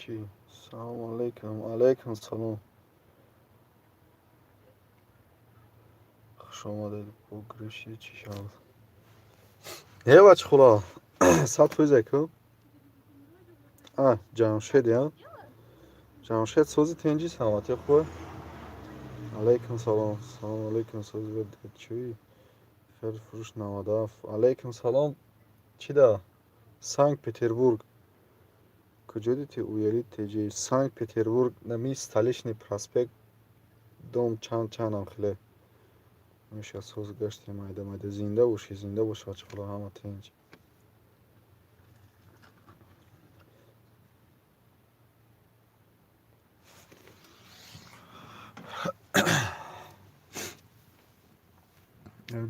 چی؟ سلام علیکم. علیکم سلام. خوش آمدید. بگرشی چی شد؟ یه بچه خلا ساعت خویزه که جمشید یا جمشید سوزی تنجی سلامتی خوبه. علیکم سلام. سلام علیکم سوزی بده چی؟ خیر فروش نماداف. علیکم سلام. چی دا؟ سانک پتربورگ کجا دیتی اویلی تیجی سانک پتربورگ نمی столичный проспект дом чанд هم خیلی میشه سوز گشتی مایده زنده باشی بچه خلا همه تنج.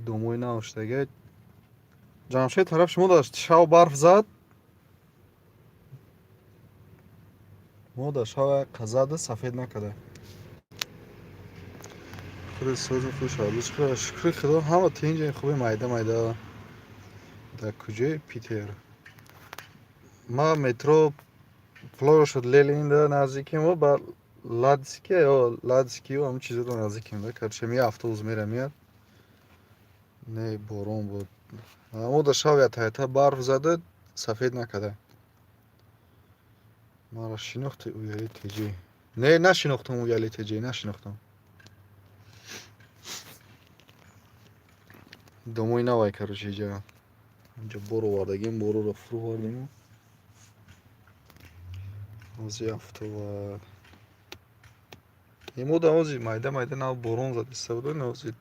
دوموی نوشتگه جمشید طرف شما داشت شب برف زد ما داشت شب قزد سفید نکده خود سوز خوش آبیش خدا شکر خدا همه تینج خوبی مایده در کجای پیتر ما مترو فلور شد لیلی این در نزدیکی ما با لادسکی و همه چیز رو نزدیکیم ده کرچه می افته میره میاد نه بارون بود ما در شب یا تایتا برف زده سفید نکده ما را شناختی اویلی تیجی نه نشناختم اویلی تیجی نشناختم домой навай короче اینجا برو واردگیم برو رو فرو واردیم اوزی افتو و این مود اوزی مایده نو برون زد استفاده نوزی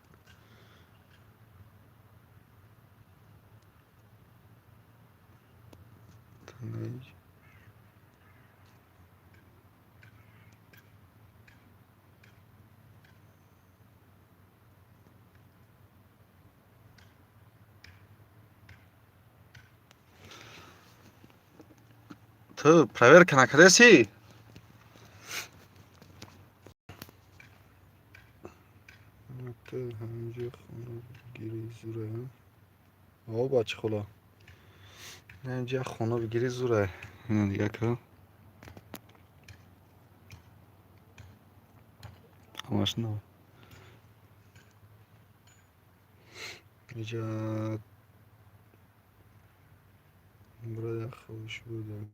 تو проверка на кадеси تو همینجا خونه بگیری زوره آه بچه خلا همینجا خونه بگیری زوره اینو دیگه که همش نو اینجا برای خوش بودم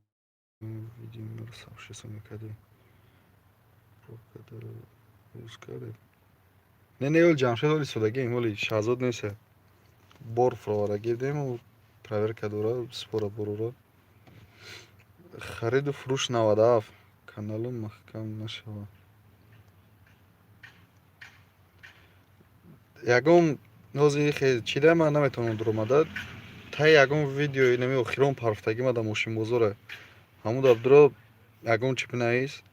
ویدیو رو سخشی میکردی پروکده روز کرده نه اول جمشید ولی سودگی ولی شهزاد نیست بور فروارا گیردیم و проверка дора спора бурора خرید و فروش 97 کانالم محکم نشوه یکم نوزی خیلی چیده من نمیتونم در اومده تا یکم ویدیو نمی اخیرون پرفتگی مده موشین بزره همون دار درو یکم چیپی نیست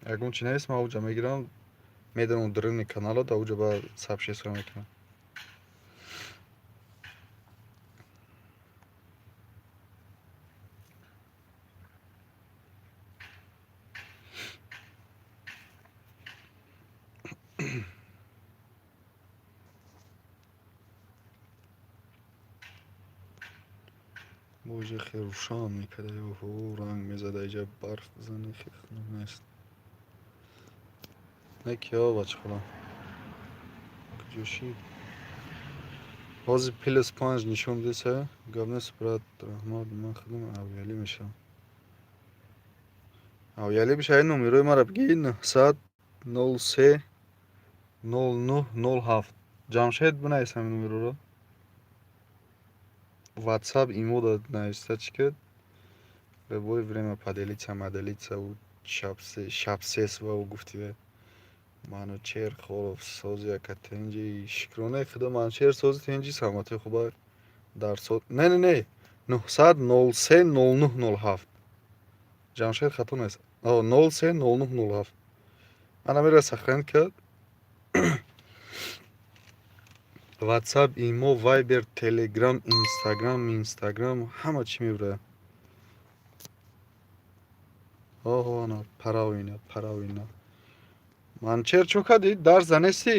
یکم چی نیست من اوجا میگیرم میدونم درونی کانال دا اوجا با سبشی سوی میکنم موجه خیلی روشان میکده و رنگ میزده اینجا برف بزنه خیلی خنم نیست نه کیا بچه خدا کجاشی بازی پلس 5 نشون دیسه گابنه سپرات رحمت من خدمه اویالی میشم اویالی بشه این نمیروی مرا بگی 900 03 09 07 جمشید بنایست همین نمیرو رو واتساپ ایمو дад навестать que любое время поделиться у шапсес ва у гуфтиве манучер холов сози акатенжи шикроне худо манучер сози тенжи самати хуба дар сот не 900 03 09 07 جمشید خطا نیست 03 09 07 انا میره سخن کرد واتساپ ایمو وایبر تلگرام اینستاگرام همه چی میبره نه پراوینا манчер чӯ кади дарс занестӣ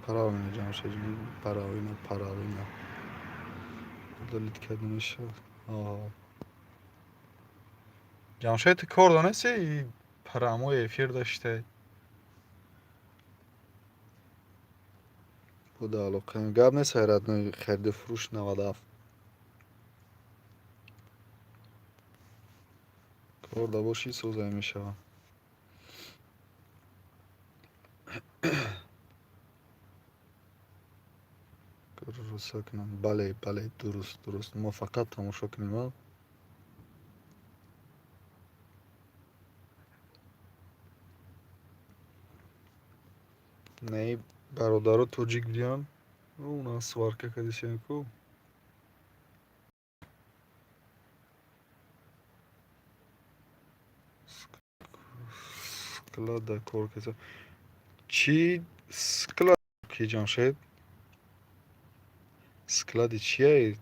правильно, Джамшед, правильно. Удалить кадимиша. Джамшед кор донеси парамои эфир доште. Буда алоқаи гап нест хайратнои хариду фурӯш 97. Кор да боши сӯзай мешавад. Русак нам бале дуруст мо фақат тамошо кунем. Не бародаро тоҷик биён. У нас сварка кадишенку. Склада кор кеса. Чи склад ки Ҷамшед? Склади чие?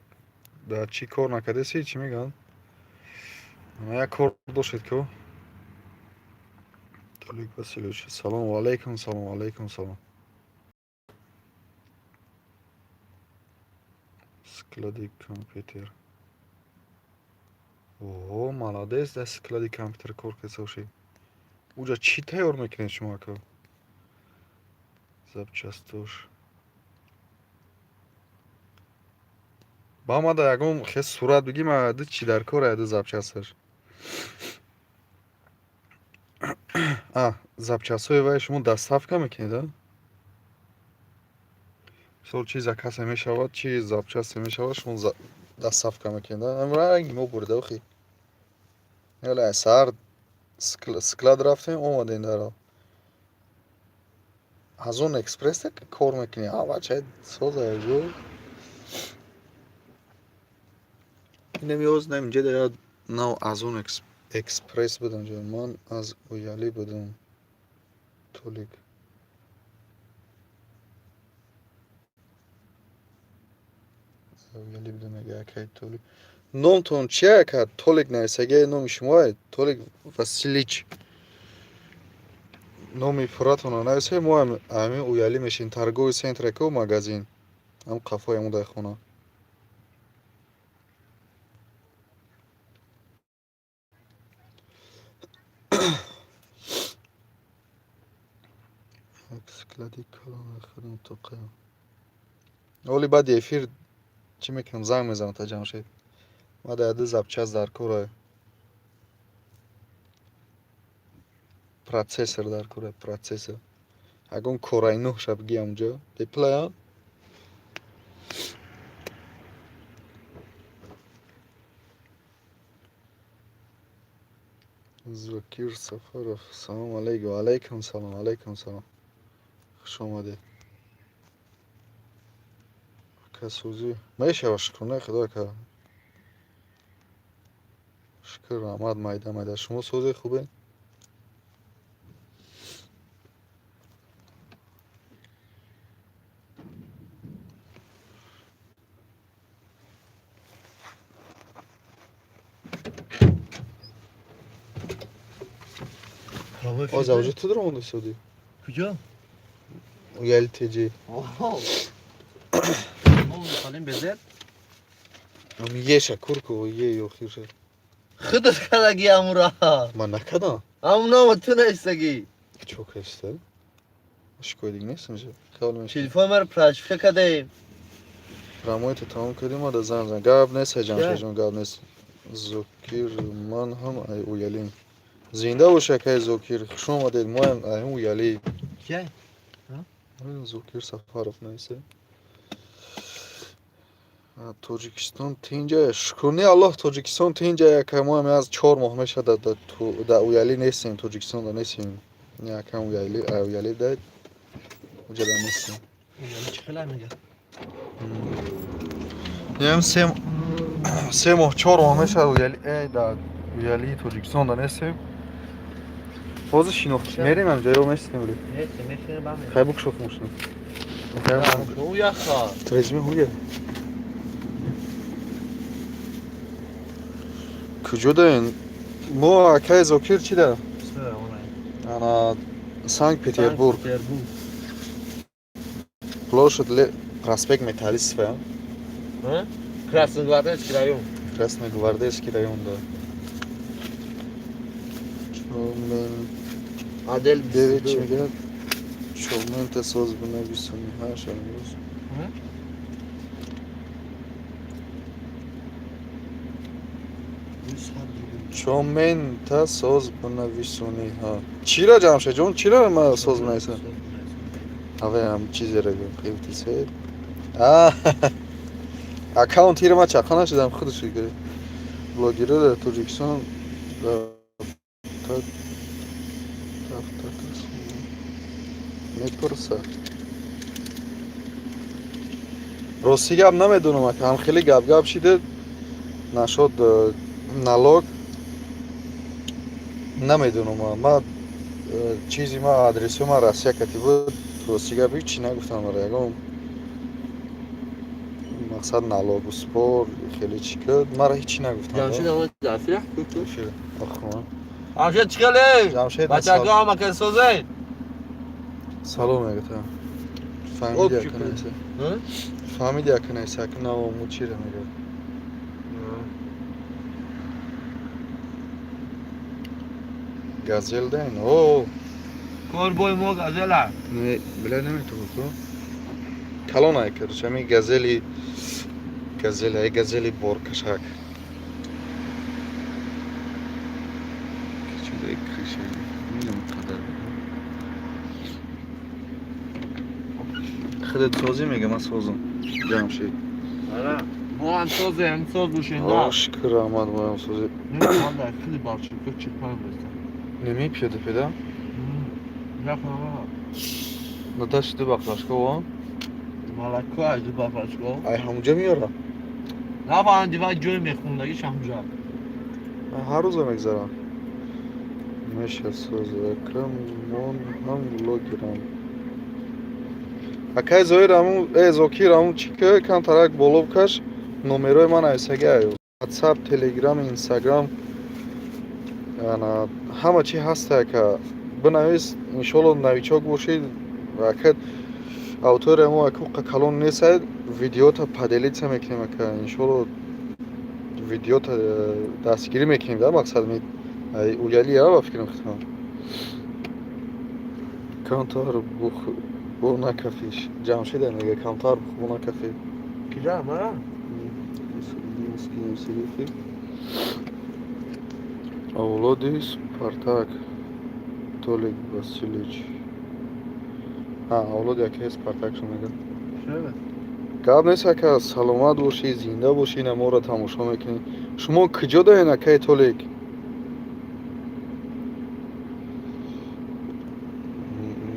Да чӣ кор накардаси? Чӣ мегӯянд? Як кор дошед ку? Толик Васильевич, салому алайкум, салому алайкум, салом. Склади компютер. О, молодец, да склади компютер кор кесоши. Уҷа чӣ тайёр мекунед шумо ку? Запчастош. Ба ма да ягон хес сурат бигӣ, ма ду чӣ дар кор ду запчасташ. Запчастҳои вай шумо доставка мекунед, а? Мисол чиза касе мешавад, чи запчасте мешавад, шумо доставка мекунед, а? Ранги мо бурда охи. Яла сар склад рафтем, омадем дар Азон Экспресс кор мекунем. Бача соза ҷо. Намёзнам инҷа да нав Азон Экспресс будам ҷо. Ман аз уяли будам. Толик. Уяли будам якай Толик. Номтон чия ка Толик нависаги номи шумои Толик Василич. Номи пурратона нависаги мо ами уяли мешин торговый центр ку магазин. Ам қафои мудай хона. Склади калон хадам тоқа. Оли баъди эфир чӣ мекунам? Занг мезанам та Ҷамшед. Ма да ду запчаст дар кора. Процессор дар кора, процессор. Ягон кораи нӯҳ шаб гиям ҷо. Деплая. Зокир Сафаров. Салом алейкум. Алейкум салом, алейкум салом. Хуш омадед. Касӯзӣ мешавад шукрона худо ка. Шукр раҳмат майда. Шумо сӯзи хубе? Оза уже ту дромонда сӯди? Куҷо? Уяли теҷи. Халим безет? Ам еша курку е охирша. Худат кадаги амура. Ман накадам. Амуна ту наистаги. Чо каста? Шикои диг нестам ҷо. Хал меш. Телефон мар прашфика кадаем. Рамоито тамом кардим, ада зан. Гап нест Ҷамшед ҷон, гап нест. Зокир ман ҳам ай уялим. Зинда боша кай Зокир. Хуш омадед. Мо ҳам ай уяли. Кия? Зокир Сафаров наиса. Тоҷикистон тинҷа. Шукрни Аллоҳ Тоҷикистон тинҷа яка мо ҳам аз 4 моҳ меша да уяли нестем. Тоҷикистон да нестем. Якам уяли да уҷа да нестем. Уяли чӣ хеле мега? Ям 3 моҳ 4 моҳ меша уяли Тоҷикистон да нестем. Ҳозир шинохт мерем ҳамҷа ё мешинем ли? Мешинем ба мем. Хай букшоф мошина. Уяха. Резюме ҳуя. Куҷо даен? Мо акай Зокир чӣ да? Ана Санкт-Петербург. шуд проспект Металлистов, А? Красногвардейский район. Красногвардейский район, да. Чолмен Адель девять Бисудо. мега. Чолмен та соз бинависуни ҳаш амрӯз. Чолмен та соз бинависуни ҳа. Чиро Ҷамшедҷон, чиро ма соз бинависам? Аве ҳам чизеро гуфтисе. Аккаунтиро ма чақа нашидам, худаш гирифт. Блогерро дар Тоҷикистон мепурса. Рости гап намедонам, акам хеле гап шида нашуд налог. Намедонам, ма чизи ма адресу ма Россия кати буд. Рости гап ҳичи нагуфтам бара ягон мақсад налогу спор хеле чӣ кад, мара ҳичи нагуфтам. Ҷамшед омад дафиях куку. Охма. Ҷамшед чиқали? Ҷамшед Бачака омака созай. салом мегӯям. Фамилия канайса. Фамилия канайса, кнаво мучира мегӯям. Газел дайн. О, Корбой мо газела. не, бля наметавон ко. Калон айкар, чами газели боркашак. Кичудай криша. Минам қадар. Худат созӣ мегам, ман созам. Ҷамшед. Ара. Мо ҳам соз бошем. О, шукр Аҳмад, мо ҳам созӣ. Ман дар хили балчука чипан бистам. Неми пиёда? Яхама. На дашти ду бақлашко ва? Малако аз ду бақлашко. Ай ҳамуҷа миёра? Нафаҳам дива ҷой мехундагиш ҳамуҷа. Ҳар рӯза мегзарам. Меша созакам, мон ҳам блогерам. Акай Зоир ҳамун, Зокир ҳамун чика камтарак боло бикаш, номерои ман айсаги аю. WhatsApp, Telegram, Instagram. Яна ҳама чӣ ҳаста ка бинавис иншоалло навичок бошед акад автори мо акуқа калон несад видеота паделица мекунем ака иншоалло видеота дастгирӣ мекунем да мақсад ми уяли я ба фикрам хитам камтар бо накафиш Ҷамшед мега камтар бо накафи Киҷа мара? Авлоди Спартак Толик Васильевич. Авлоди якаи Спартак шумега. Шева. Гап нест ака саломат бошӣ, зинда бошӣ, моро тамошо мекунӣ. Шумо куҷо даен акаи Толик?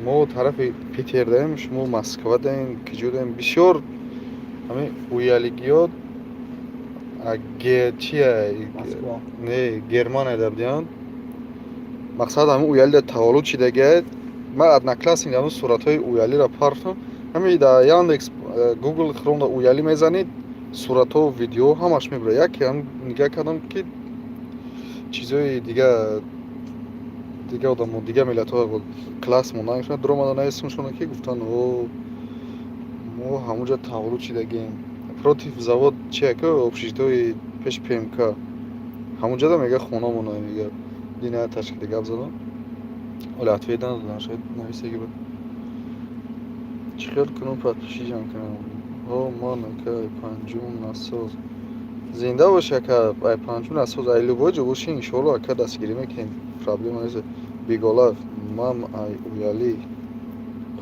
Мо тарафи Питер даем, шумо Москва даен, куҷо даем? Бисёр ҳамин уялигиёт Москва. Не, Германия дабдиан. Мақсад ҳамин уяли таваллуд шидагиад. Ман одноклассник ҳамин суратҳои уялиро парфам. Ҳамин дар Яндекс, Google Chrome уяли мезанед, суратҳо, видео ҳамаш мебара. Яке ҳам нигоҳ кардам ки чизои дига одамо, дига миллатҳо класс мондан шуд. Дуромада нависмшона ки гуфтан, мо ҳамуҷа таваллуд шидагием. Против завод чиака общежитои пеши ПМК. Ҳамуҷада мега хонамона мега. Дина ташкили гап задам. Оли ответ нададам, шояд нависаги буд. Чӣ хел кунам подпиши ҷамъ кунам? Ман ака панҷум насоз. Зинда бош ака, ай панҷум насоз ай любой ҷо бошӣ иншоалло ака дастгирӣ мекунем. Проблема нест. Биголав, мам ай уяли.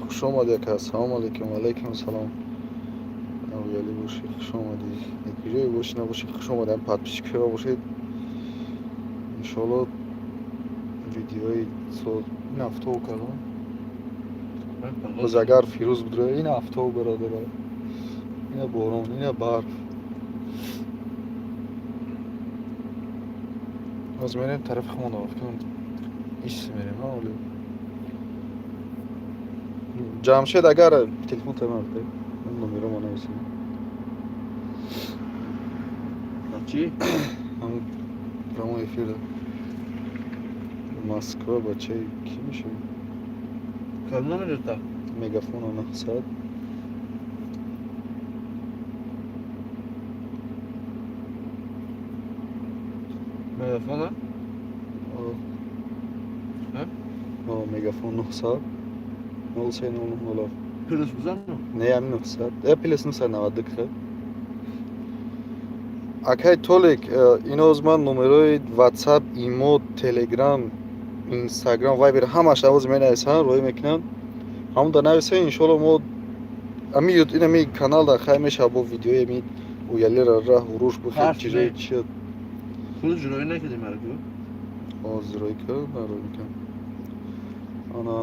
Хуш омадӣ ака. Ассалому алайкум. Ва алайкум ассалом. Уяли бошӣ, хуш омадӣ. Куҷое бошӣ набошӣ, хуш омадӣ. Подписчик кунда бошед. Иншоалло видеои соз ин автобус кардам. Бозагар Фирӯз будро. Ин автобус бародар. Ина борон, ина барф. Ҳозир мерем тарафи хона вақтам. Иш мерем, оли. Ҷамшед агар телефон тамам кунед. Ман номеромо нависам. Чӣ? Ҳам прямой эфирда. Москва бачаи ки меша? Кам номер даста? Мегафон 900 Telefona? Ha? Megafon 900 0300 Plus bizden mi? neyam 900 plus 990 акай толик иноз ман номерои ватсап имо телеграм инстаграм вайбер ҳамаш авоз менависам роӣ мекунам ҳамуда нависа иншоалло мо ами инами каналда хай меша бо видеои ми уялира раҳ уруш бухел Харф чизои не. чиёд Plus журои накиди маргу? ҳозир роӣ кард нароӣ мекунам ана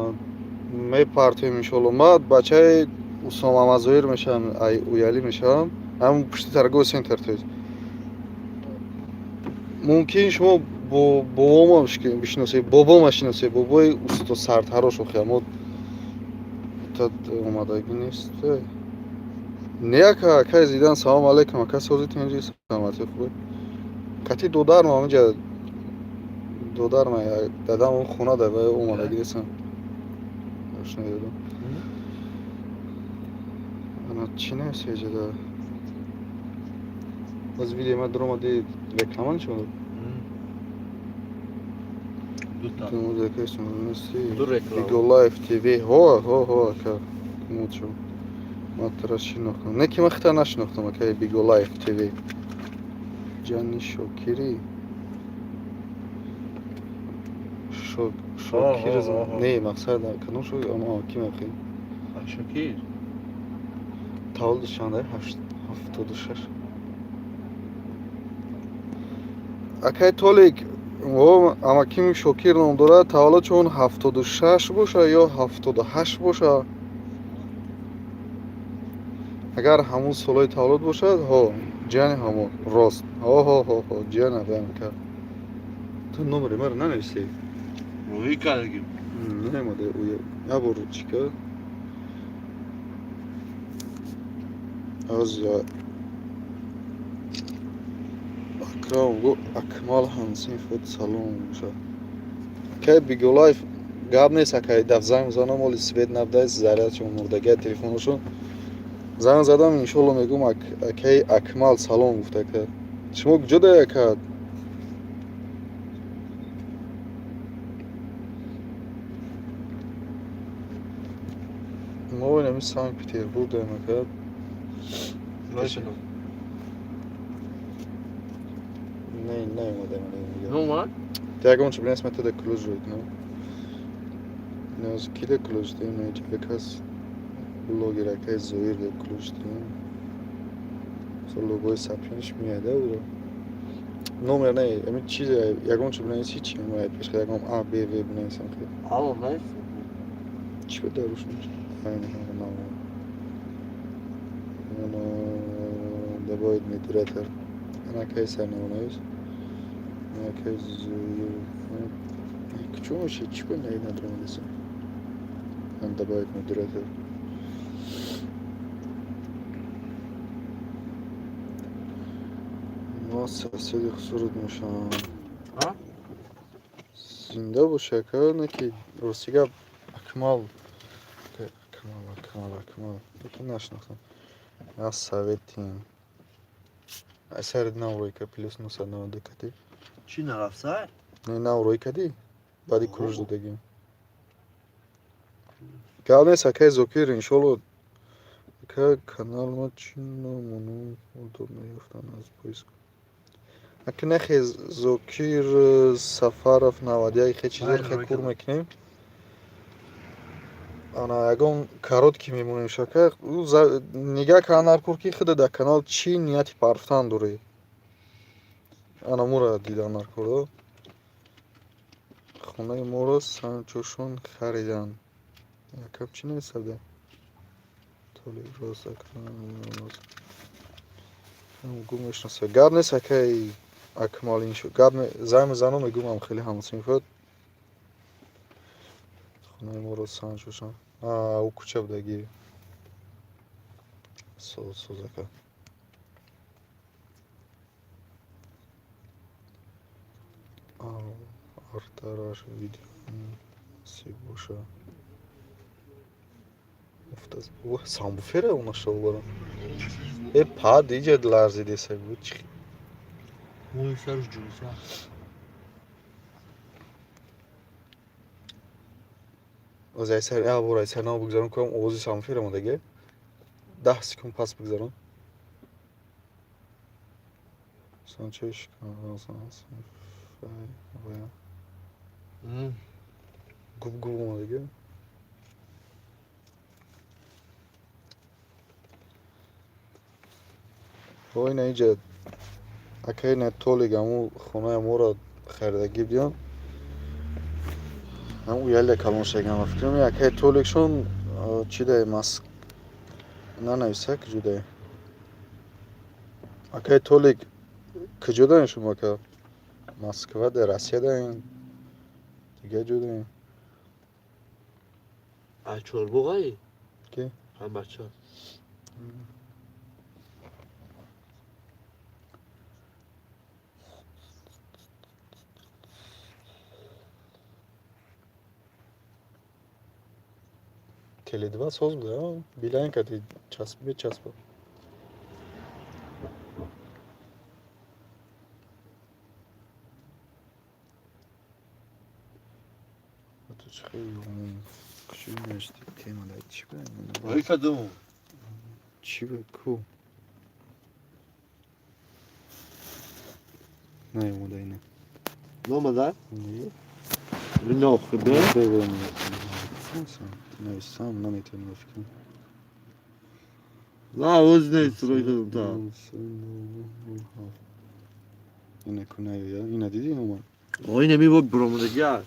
мепартоем иншоалло ма бачаи усома мазоир мешавам ай уялӣ мешавам ҳамон пушти торговый центр то есть мумкин шумо бо бобомо бишиносед бобома шиносед бобои усто сардҳарошо хиямо тад омадагӣ нест не ака акай зидан салом алейкум ака сози тинҷи саломати хуб кати додарма онҷа додарма дадам он хона да ва омадагӣ нестам ошна дадам ана чӣ нависеҷада боз видео ма дуромади реклама нишон Ду реклама. Биголайф ТВ ҳо ака мучо матра шинохтам не ки ма хита нашинохтам ака Биголайф ТВ ҷани шокирӣ шокир не мақсад канон шо ама ки мақи Шокир. тавлид чанда 76 акай толик о амаким шокир ном дорад таваллуд чун 76 боша ё 78 боша агар ҳамун солҳои таваллуд бошад ҳо ҷани ҳамон рост ҳо ҷана бамка ту номери маро нанависӣ Роҳӣ кардагим. немаде ябор чика аз акрам гу акмал ҳамсин фот салом бошад кай Биголайф гап нест акай даф занг мезанам моли свет навдай зарядшон мурдагия телефонашон занг задам иншоалло мегум акай акмал салом гуфта ка шумо куҷо дая кад мо инами Санкт Петербург даем акад не омадаем Нома? ягон чӣ бинес метода клуж рӯд но наз кида клуж дем не ҷакас блогер акай зоир да клуж дем со логои сапинш мияда уро номер не ами чиз ягон чӣ бинес ҳичи ма пешка ягон а б в бинесам ки Алло, знаешь? чӣ буда рӯшнаш айна ҳамон добавить модератор анакай сарнамонавис анакай зоир кучумо чӣ кӯ не надромадеса добавить модератор мо соседи хусурат мешавам А? зинда боша ка не ки рости гап акмал бутун нашнохтам аз советин асари наврой ка плюс 990 кади Чӣ нарафсай? не наврой кади баъди круж додагим гап нест акай зокир иншоалло ака канал ма чӣ номону одоб меёфтам аз поиск ака нахе зокир сафаров 91 хе чизер хе кур мекунем ана ягон коротки мемонем шака нига канал кур ки худа да канал чӣ нияти парфтан дорӣ ана мура дидан наркурдо хонаи моро санчошон харидан якам чӣ нависарда толик рост гу мешнасе гап нест акай акмал иншо гап занг мезанам мегумам хеле ҳамсинфот хонаи моро санчошон у кӯча будагӣ созака артараш видео си боша самбуфера у нашел барам пад иҷа ларзидеса буд чӣ Мой сарш ҷуса. از ای سر ای برای سر نام بگذارم کنم آوازی سامفیر ما دیگه 10 سکند پس بگذارم سانچش گوب گوب ما دیگه با این اینجا اکه نه تولیگ همو خونه ما را خریدگی بیان همو یلی کلون شگم فکرم اکه تولیگ شون چی ده ماسک نه نویسه کجوده اکه تولیگ کجوده شما که Moskva ده Rusya ده این دیگه جوده از چوربوغایی کی هم بچه Tele2 soz bуда bilayin kati chasb chasb تو چه خیلی کجوری نوشتی تیما ده چی به ای کدوم چی به کو نه اومده اینه نومده نه نه خوبه ببینم نویسم نمیتونم فکر نه اوز نیست روی کدوم تا اینه کنه یا اینه دیدی اومد آقای نمی با برامدگی هست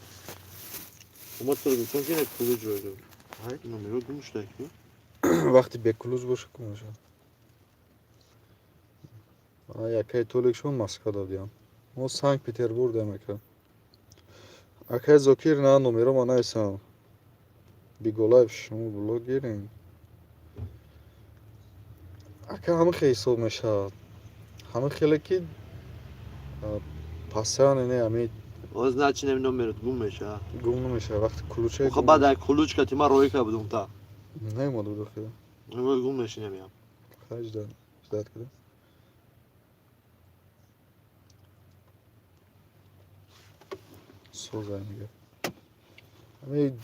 اما تو رو گفتم که نکنه جوی رو های نمی رو گمش دکی وقتی بکلوز باشه کنشه یکی تولیکشون Moskva دادیم ما سانت پتربورگ دمکه اکه زوکیر نه نمیرم آنها ایسان بیگولایف شما بلوگ گیرین اکه همه خیلی حساب میشه همه خیلی که پاسیان اینه همی اوز نه چی نمی نمیرد گمشه گم نمیشه وقتی کلوچه خب بعد از کلوچ که تیما روی که بدون تا نیومد بود خیلی نمی گمشی نمیم خرج داد زد کده سوزه میگه همی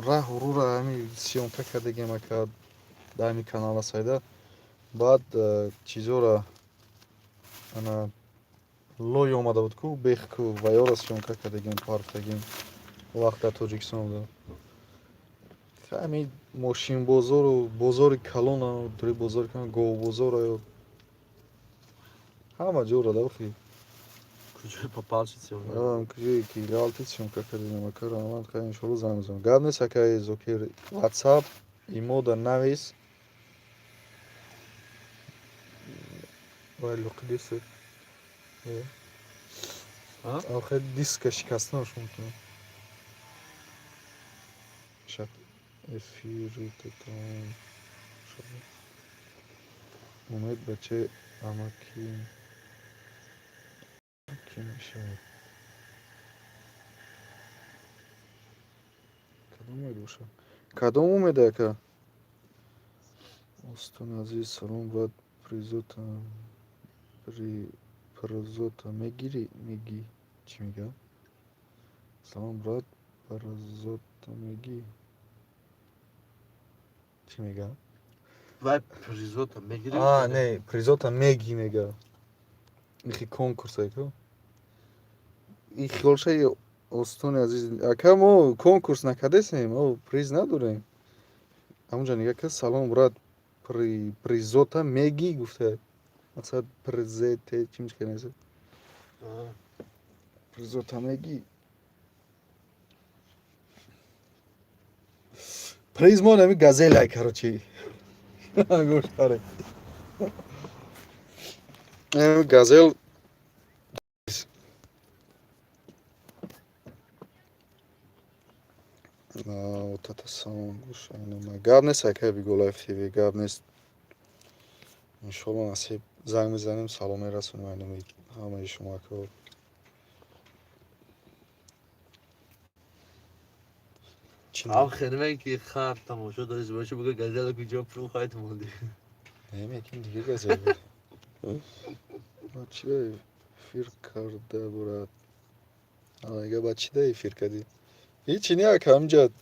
راه و رو را همی سیونکه کردگیم اکه دایمی کانال سایده بعد چیزو را انا لوی اومده بود کو بیخ کو و یارو سیونکه کردگیم پارفتگیم وقت در توجیکستان بود همین ماشین بزرگ کلون و دوری بزرگ کنه گو بزرگ همه جور ده خی کجای پاپالچی چی کجایی که реалтициям как это макар аман خیلی شروع زنگ гадне сакай зокер WhatsApp имо да навис вай луқдис آخه دیسک شکسته میتونه شب افیری تتان شده امید بچه اما کی میشه کدوم امید باشه کدوم امیده که استون عزیز سلام باید پرزوتا میگی چی میگه سلام برات پرزوتا میگی چی میگه وای پریزوتا میگیری نه پرزوتا میگه میخی کنکورس های که این خیالشه استون عزیز اکه ما کنکورس نکده سیم ما پریز نداریم همونجا نگه که سلام برات پریزوتا میگی گفته مثلا پرزته چی میشه کنه پرزوتا میگی پریز ما نمی گازل های کارچی گوش داره گازل вот это самое гушайна гавнес акай биголаев тв гавнес иншолло насиб занг мезанем салом мерасонем айнами ҳамаи шумако هم خیلی که خرد تماشا داشت باشه بگه گزل کجا پرو خواهید موندی نمی‌کن دیگه گازل بود چی ефир карда бурад ага ба чи да эфир кардӣ ҳичи ниак ҳамҷад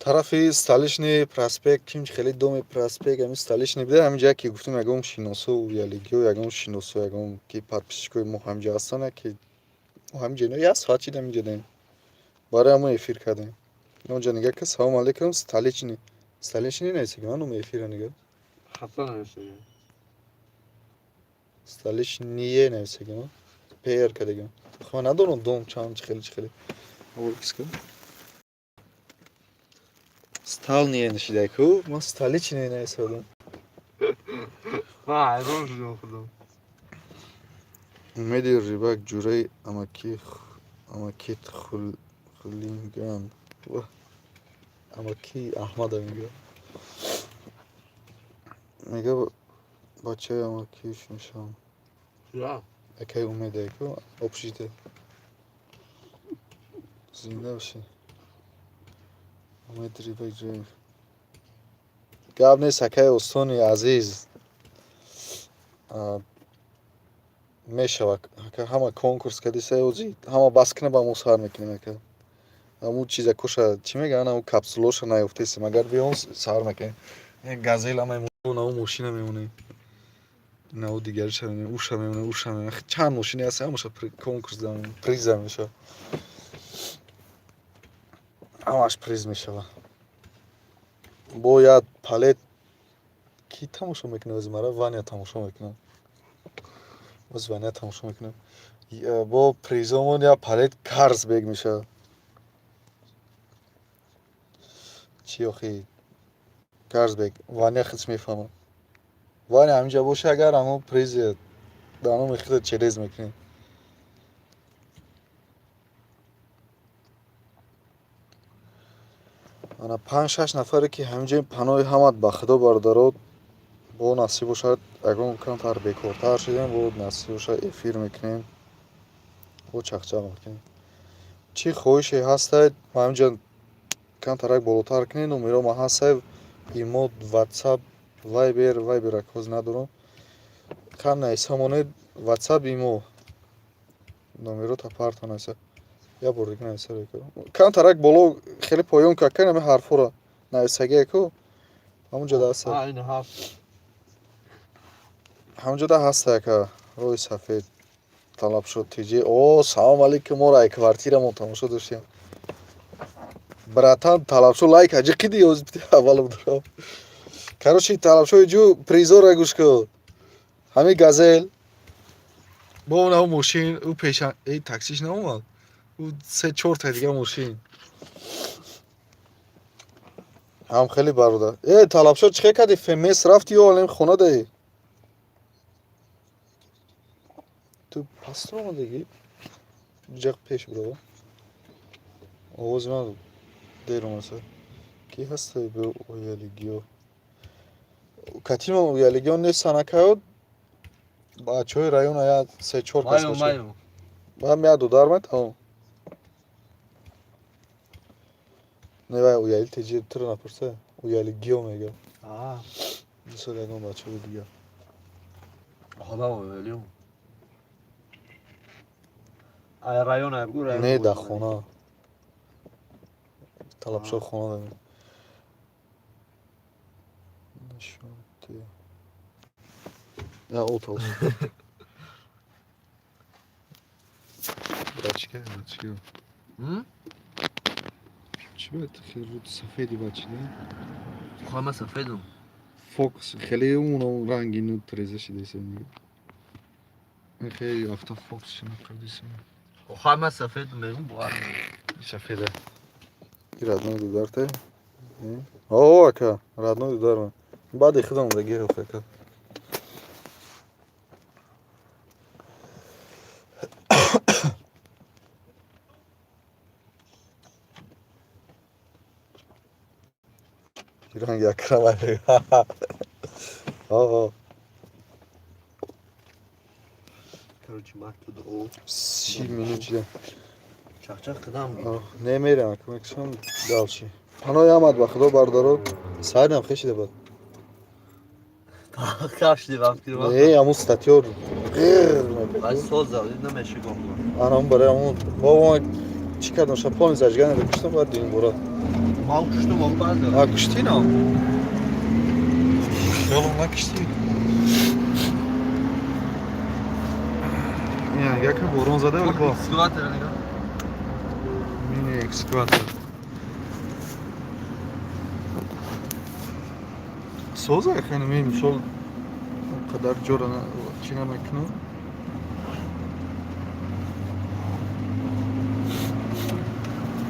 тарафи Столичный проспект, чим хеле доми проспект, ами Столичный биде, ҳаминҷа ки гуфтем ягон шиносу ялигиё, ягон шиносу, ягон ки подписчикои мо ҳаминҷа ҳастанд, ки ҳаминҷа я соат чида ҳаминҷа дем. Барои ҳама эфир кардем. Онҷа нига ки салом алейкум, Столичный. Столичный нест ки ману эфира нига. Хатта навешеги. Столичные нест ки ма. PR кадегам. Хо надонам дом чанд хеле. Аволкиска. Сталния нишидай ку, ма Столичный нест одам. Ва, айрон шудам худам. Умеди рибак ҷураи амакит хулинган. Амаки Аҳмада мега. Мега бачаи амакиш мешавам. Я. Акай умедай ку, общежитие. Зинда боши. Умеди рибак ҷураи. Гап нест акай устони азиз. Мешава ҳама конкурс кади саёзи ҳама бас кина ба мо сар мекунем ака. Ҳамун чиза куша чӣ мегӯянд ҳамун капсулоша наёфтесем агар биён сар мекунем. Газела мемонем, наву мошина мемонем. Наву дигариша мемонем, уша мемонем. Чанд мошина ҳаст ҳамаша конкурс дам приза мешава. ҳамаш приз мешава. Бояд палет ки тамошо мекунем аз мара Ваня тамошо мекунем. Аз Ваня тамошо мекунем. Бо призомон я палет Карсбек мешава. Чи охи Карсбек Ваня хич мефаҳмад. Ваня ҳаминҷа боша агар ҳамон приз дар номи худат через мекунем. ана 5-6 нафаре ки ҳаминҷа паноҳи ҳамат ба худо бародарод бо насиб бошад ягон камтар бекортар шудем бо насиб бошад эфир мекунем бо чахчақ мекунем. Чӣ хоҳише ҳастад ҳаминҷа камтарак болотар кунед номерома ҳастад имо WhatsApp Viber ҳоз надорам кам нависамонед WhatsApp имо номерота парта нависа я бор дига нависа камтарак боло хеле поён какан ами ҳарфҳоро нависагие ку ҳамунҷа даста Ин ҳафт. ҳамунҷода ҳаста яка роҳи сафед талаб шуд тиҷи о салом алейкум мо рай квартирамон тамошо доштем братан талабшо лайк аҷи қиди ёзбити аввалам дорам карочи талабшои ҷу призора гӯш кун ҳами газел бо наву мошин ӯ пешан таксиш наомад ӯ 3-4 та дига мошин ҳам хеле бародар талабшо чӣ кади фемес рафти ё алем хона даи ту пастро омадагӣ ҷақ пеш бурава овози ман дер омаса ки ҳастай бо уялигиё катима уялигиё нестан акаёд бачаҳои района я 3-4 кас бошад баҳам я дудар тамом невай уяли теҷи тира напурса уялигиё мега мисол ягон бачаҳои дига не да хона талабшо хона дам я отал бачка чӣ бояд хеле сафеди бачида Ҳама сафедам. фокус хеле он рангину треза шидасем хеле автофокус шунақадисем Ҳама сафедам мегум бо сафеда родной дударте о ака родной дудар баъди худам дагиёф ака ранги акрам короче мактуб о 30 минут шуда чахчақ қидам немерам кумекшам далчи паноҳи ҳамат ба худо бародарод сайрам хешида бад кашди вақти ҳамун статёр аз соз завдид намешигом анам барои ҳамун бобо чӣ кардам шапони зажгани докуштам баъд дин борад Mal kuştu bak bazen. Ha kıştı ne? Yolundan kıştı. Yani yakın Boronza'da öyle bu. Sıkıvat herhalde. Mini ekskavator. Soza efendim benim sol o kadar corana çine makine.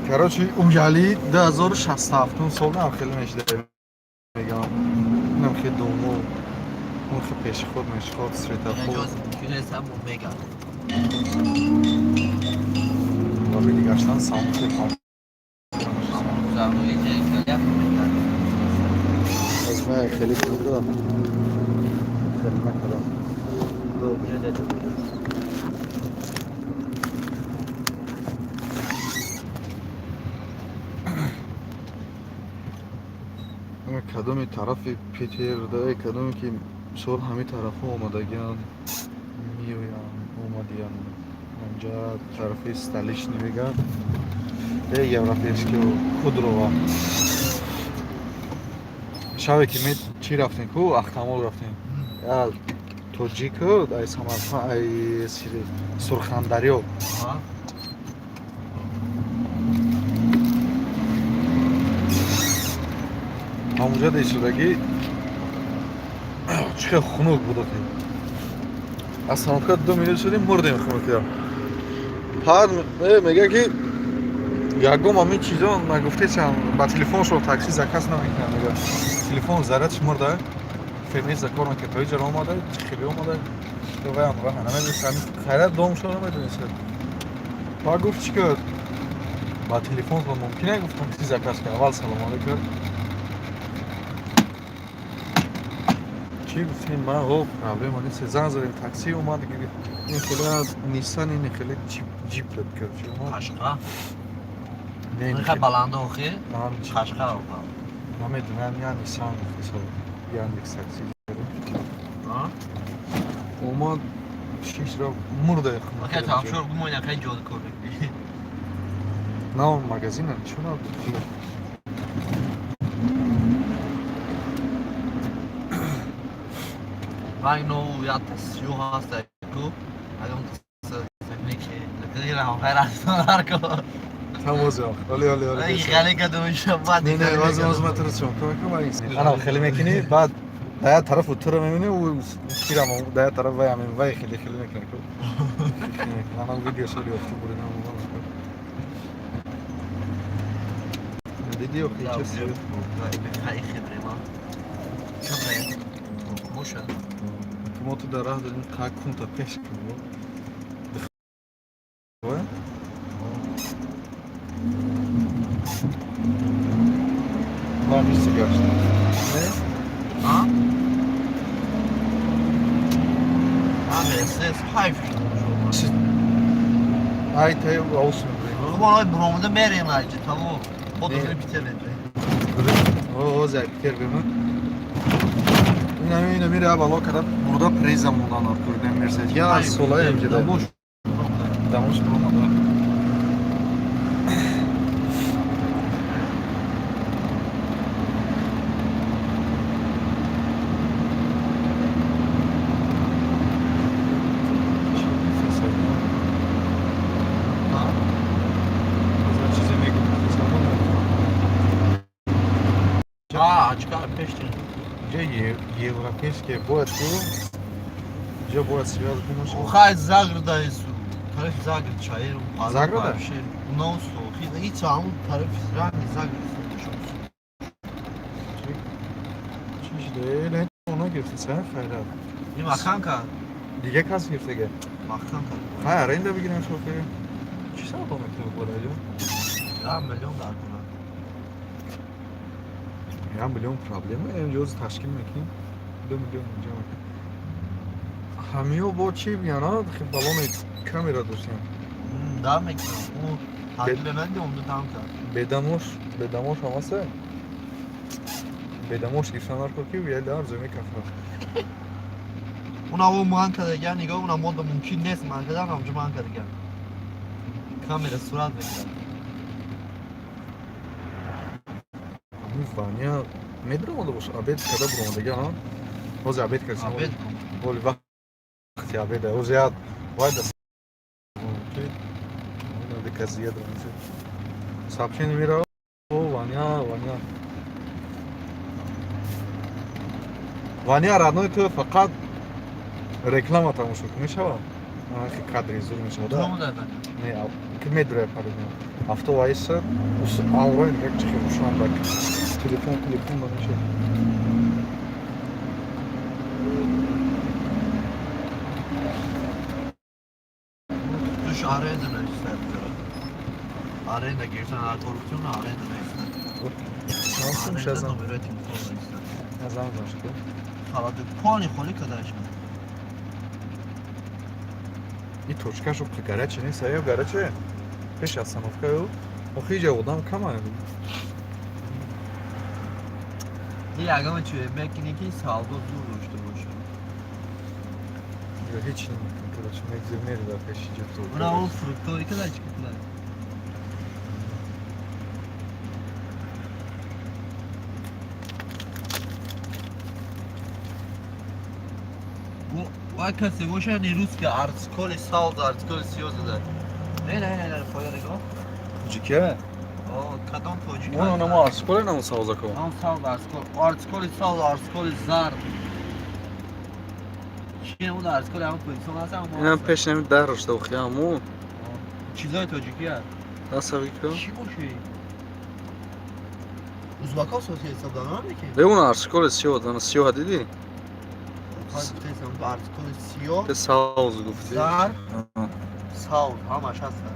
Короче, угали 2067 سال هم خیلی نشده میگم اینم خیلی دومو اون خیلی پیش خود مشخواد سریتا خود Güneşsem bu mega. و بیدی گشتن سامون خیلی کام Güzel bu iyice köle yapmıyor. از من خیلی کنده خیلی مکرم Böyle de çok. اما کدومی طرف پیتر ده کدومی که سال همه طرف ها اومدگیان میویان اومدیان اونجا طرف استالیش نمیگن ده یوروپیسکی و خودرو شبه که می چی رفتین کو اختمال رفتین یا توجیکو ای سامرخان ای سیری سرخندریو Aha. همونجا دیشدگی چقدر خنک بود که از سانکا 2 میلیون شدیم مردیم خنکیا هر میگه که یکم همین چیزا نگفته چند با تلفن شو تاکسی زکاس نمیکنه میگه تلفن زرتش مرده فیمیز زکار که توی جرا اومده خیلی اومده تو وای امرا نمیدونم خیرت دوم شو نمیدونی چه با گفت چیکار با تلفن با ممکنه گفتم تاکسی زکاس کنه اول سلام علیکم چی گفتیم من هو پرابلم نیست زنگ زدیم تاکسی اومد که این خیلی از نیسان این خیلی جیپ لد کرد شما Kaşka. نه Ne kadar balanda okuyor? Tamam جیپ Kaşka okuyor. نمیدونم یا نیسان حساب یاندکس تاکسی Ha? اومد شیش را مرده Okey tamam şu bu oyuna kay yolu koyduk. نه اون مگزین چون بود Vai no yatas şu hasta ku. Adam sen ki ne kadar hayran arko. تماز یا ولی Ay خاله kadın şabat. نه نه واز واز ما ترسم کمک ما انا خیلی میکنی بعد دایا طرف تو رو میبینی و کیرم دایا طرف وای همین وای خیلی میکنی انا ویدیو سوری افتو بودم دیدی اوکی چیزی Hay خبره ما. Şuraya. Moşa. ما تو در راه داریم که کنتا پیش کنیم Var bir sigara. Ne? Ha? Abi ses hayf. Ay tay olsun burayı. Bu olay bromda merin acı tamam. O da Ne? beni bitirmedi. O zevkler benim. Yine bir abi Allah kadar burada prezam olan arkadaşlar Mercedes. Ya sola önce de. Boş. Damış bulamadı. Açık abi peşte. Gdzie европейские будет gdzie будет связано с Ohay Zagre'dayız. Tarif Zagre çayır. Zagre'da? Şey. Bundan soğuk. Hiç ağamın tarif rangi Zagre. Çeşitli ne ona girsin sen fayda. Bir bak kanka. Lige kas girse gel. Bak kanka. Hayır rende bir gün şoförü. Çi saat olmak bu böyle. Ya milyon da aklına. Ya milyon problemi امروز تشکیل میکنیم 2 میلیون اینجا همیو با چی بیانا خیلی بالون کامیرا داشتیم Devam et. Bu hadilemen de onu kanka. بدموش هماسه بدموش گیفتن که بیای دار زمین کفر Ona o Ankara gel nigga ona moda mümkün değil Ankara'dan amcım Ankara gel. Kamera surat bekler. Ваня медрам ода бош абед када бурам дега ҳа ҳозир абед кардем Abed. воли вақти абеда ҳозир я вайда деказия дорам сабхин мира о Ваня Ваня радной то фақат реклама тамошо мешавад ки кадри зур мешавад Oturma da ben. не ки медра паридем авто вайса алрой як чихи рушан бак телефон банаша Düş araya döner ister. Araya da girsen korkuyorsun araya döner ister. Nasıl Araya şazam da üretim falan ister. yazam başka Kaladı puanı koli kadar şimdi. и точкашо ки гараче не сая гараче пеш остановкаю охиҷа одам камае İyi agama çöğe belki ki sağda dur uçtu boşu. я ҳеч намекунам короче мегзирмери дар пеши ҷабто Buna o fruktori kadar çıktılar. Bu vakası boşa ne Ruski artikoli sağda artikoli siyozu da. Ne foyarı go. ҷике O kadon tocu. он намо арсколе намо савзако Tam sağda artikoli sağda artikoli zar. Şimdi bu da artikoli ama pozisyon alsa ama. инам пеш нами дарашта охиаму Çizoy tocu ki ya. асавико Çi boşu. Uzbakal sosyal hesaplarına mı ki? леон арсколе сиёд сиёҳа диди Artikoli siyo. те савз гуфти Zar. Sağ ol ama şahsen.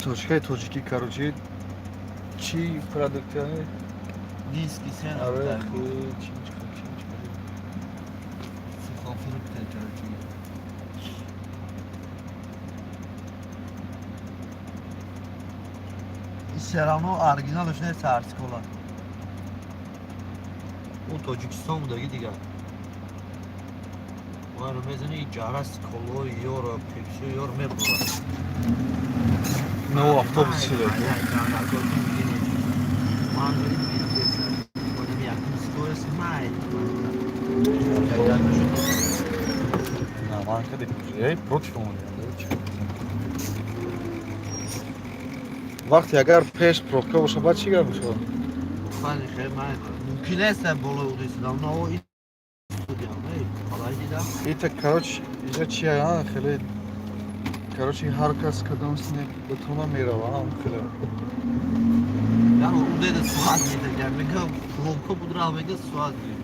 точкаи тоҷикӣ короче чӣ продуктиаи Diski sen аре al. чӣ Sıkıntılık tekrar. Serano orijinal neyse artık olan. O Tacikistan bu da gidiyor. Var mezeni caras kolo yor pipsi yor mebula. ново автобус шуда ман каде против вақте агар пеш пробка боша баъд чӣ гап мешавад Mümkün ise bolu uduysun ama o kolay değil ha. ita короче иҷа чи а хеле короче ҳар кас кадомсине бутуна мерава хеле Yani o udayda suat yedir. Yani mega kolka budur almaya suat yedir.